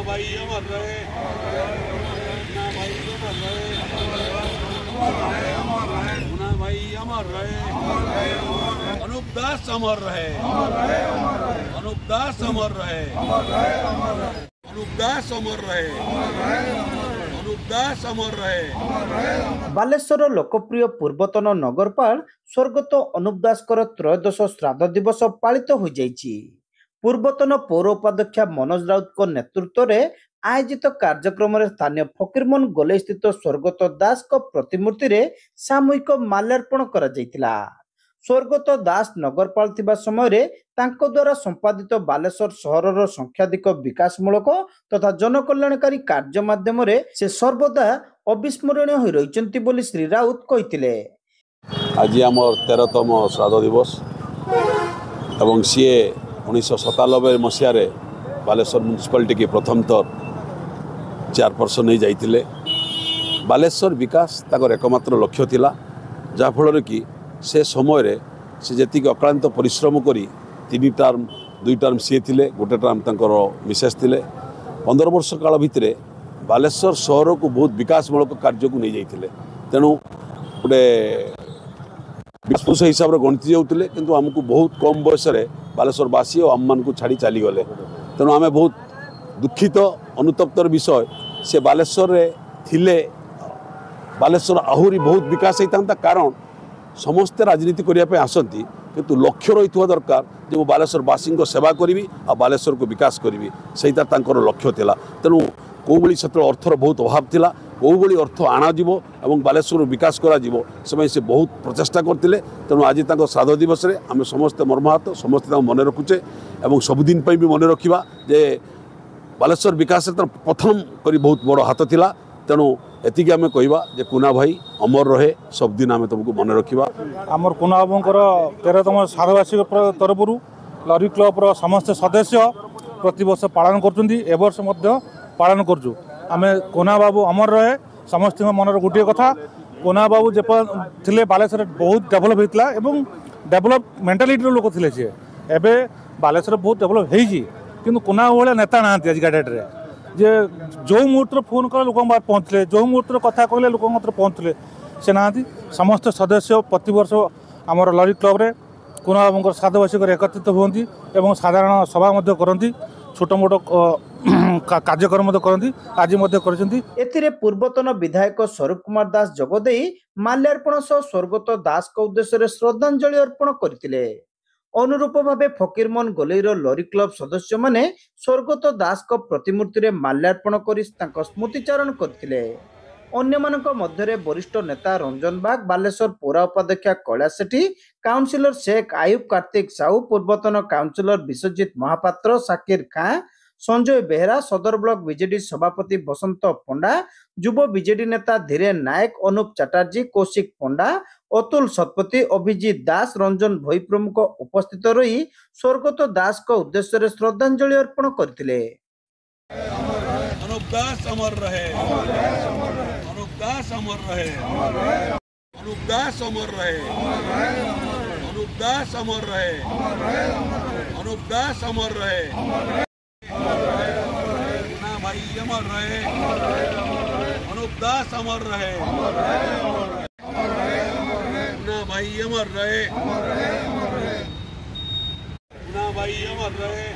भाई अमर रहे, मुन्ना भाई अमर रहे, मुन्ना भाई अमर रहे, अनूप दास अमर रहे, अनूप दास अमर रहे, अनूप दास अमर रहे, अनूप दास अमर रहे। बालेश्वर लोकप्रिय पूर्वतन नगरपाल स्वर्गत अनूप दासकर त्रयोदश श्राद्ध दिवस पालित हो जाइछि। पूर्वतन पौर उपाध्यक्ष मनोज राउत नेतृत्व में आयोजित कार्यक्रम स्थानीय फकीरमोहन गोले स्थित स्वर्गत दास प्रतिमूर्ति रे सामूहिक माल्यार्पण करा जायतिला। स्वर्गत दास नगरपाल थिबा समय रे तांको द्वारा संपादित बालेश्वर सहरर संख्याधिक विकासमूलक तथा जनकल्याणकारी कार्य माध्यम रे से सर्वदा अविस्मरणीय हो रहिचंती बोली श्री राउत कहिथिले। आज आमर 13तम श्राद्ध दिवस एवं सी 1997 मसीह बालेश्वर म्युनिसिपालिटी की प्रथम थर चेयरपर्सन नहीं जाइतिले। बालेश्वर विकास ताकर एकमात्र लक्ष्य थिला, जाफल कि से समय रे से जी अक्लांत परिश्रम करी 3 टर्म 2 टर्म सी थिले, गोटे टर्म तांकर मिसेस थिले। 15 वर्ष काल भितर बालेश्वर सहर को बहुत विकासमूलक कार्य को नहीं जाइतिले। तेणु गोटे विश्वास हिसाब से गणति जाऊे किंतु आमको बहुत कम बयस बालेश्वरवासी और आम मान को छाड़ी चलीगले। तेणु आम बहुत दुखित अनुतप्तर विषय से बालेश्वर थिले बालेश्वर आहरी बहुत विकास होता, कारण समस्ते राजनीति करने आसती किंतु लक्ष्य रही दरकार जो मु बालेश्वरवासी को सेवा करी आ बालेश्वर को विकास करी, सहीटा लक्ष्य थिला। तेणु कौभली से अर्थर बहुत अभाव थिला, कौभली अर्थ आणाजिव और बालेश्वर विकास से बहुत प्रचेषा करते। तेणु आज श्राद्ध दिवस आम समस्ते मर्माहत, समस्ते मन रखुचे और सबुदिन भी मन रखा जे बालेश्वर विकास प्रथम करी बहुत बड़ हाथ थिला। तेणु एति आम कहवा जे कुना भाई अमर रहे, सब दिन आम तुमको मन रखा। आमर कुना बाबूर 13तम श्राद्धवार्षिक तरफ लरी क्लब्र समस्त सदस्य प्रति वर्ष पालन कर पालन करजु। आम कोना बाबू अमर रहे समस्त मनर गोटे कथा, कोना बाबू जे थे बालेश्वर बहुत डेभलप होता है, डेभलप मेंटालिटी लोक थे सी एवं बालेश्वर बहुत डेभलप होती कि कोना भाया नेता ना आजिका डेट्रे जे जो मुहूर्त फोन कले लोक पहुँचले, जो मुहूर्त कथा कहले लोक पहुँचले से ना। समस्त सदस्य प्रति वर्ष आमर लरी क्लब्रे कोना बाबू श्राद्धवार्षिक एकत्रित होती और साधारण सभा करती, छोट मोट कार्यक्रम करती। आज एथिरे पूर्वतन विधायक स्वरूप कुमार दास जोगदे माल्यार्पण सह स्वर्गत दास उद्देश्य श्रद्धांजलि अर्पण करथिले। अनुरूप भावे फकीरमोहन गोलेर लरी क्लब सदस्य माने स्वर्गत दास प्रतिमूर्ति रे माल्यार्पण करी स्मृतिचारण करथिले। अन्य मानक मध्य वरिष्ठ नेता रंजन बाग, बालेश्वर पौरा उपाध्यक्ष कैलाश सेठी, काउंसिलर शेख आयुब कार्तिक साहू, पूर्वतन काउंसिलर विश्वजित महापात्र, साकिर खां, संजय बेहरा, सदर ब्लॉक बीजेडी सभापति बसंत पंडा, युव बीजेडी नेता धीरेन नायक, अनूप चटर्जी, कौशिक पंडा, अतुल शतपथी, अभिजीत दास, रंजन भई प्रमुख उपस्थित रही स्वर्गत दास को उद्देश्य श्रद्धांजलि अर्पण करथिले। अनूप दास अमर रहे, अनूप दास अमर रहे, अनूप दास अमर रहे, अनूप दास अमर रहे, अनूप दास अमर रहे, मुन्ना भाई अमर रहे, अनूप दास अमर रहे, मुन्ना भाई अमर रहे, मुन्ना भाई अमर रहे।